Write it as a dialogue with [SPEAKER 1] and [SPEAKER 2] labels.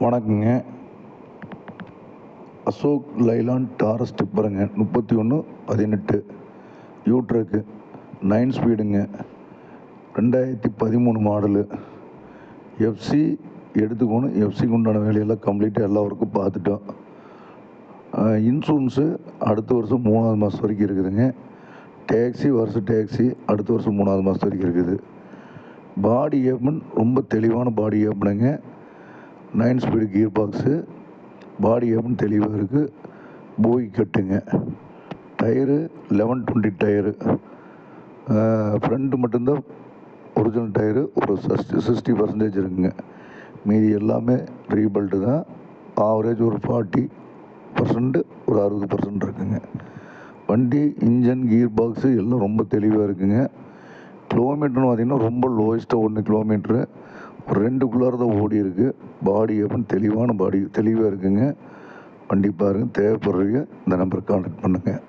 [SPEAKER 1] வணக்கங்க. அசோக் லைலாண்ட் டாரஸ் டிப்பருங்க, 3118 யூட்ரக்கு 9 ஸ்பீடுங்க, 2013 மாடலு. எஃப்சி எடுத்துக்கணும். எஃப்சிக்கு உண்டான வேலையெல்லாம் கம்ப்ளீட்டாக எல்லா ஒர்க்கும் பார்த்துட்டோம். இன்சூரன்ஸு அடுத்த வருஷம் 3வது மாதம் வரைக்கும் இருக்குதுங்க. டேக்ஸி வருஷம் டேக்ஸி அடுத்த வருஷம் 3வது மாதம் வரைக்கும் இருக்குது. பாடி ஏப்மெண்ட் ரொம்ப தெளிவான பாடி ஏப்மெண்ட்டுங்க. 9 ஸ்பீடு கியர் பாக்ஸு, பாடி ஏப்மெண்ட் தெளிவாக இருக்குது. போய் கட்டுங்க. Tyre 1120 tyre. ஃப்ரண்ட்டு மட்டும்தான் ஒரிஜினல் டயரு ஒரு 60% இருக்குங்க. மீதி எல்லாமே ரீபல்ட்டு தான். ஆவரேஜ் ஒரு 40%, ஒரு 60% இருக்குங்க. வண்டி இன்ஜன் கியர் பாக்ஸு எல்லாம் ரொம்ப தெளிவாக இருக்குங்க. கிலோமீட்டர்னு பார்த்திங்கன்னா ரொம்ப லோயஸ்ட்டாக 1 கிலோமீட்ரு, ஒரு 2க்குள்ளார தான் ஓடி இருக்குது. பாடி அப்படின்னு தெளிவான பாடி தெளிவாக இருக்குங்க. வண்டி பாருங்கள். தேவைப்படுறீங்க இந்த நம்பருக்கு கான்டாக்ட் பண்ணுங்கள்.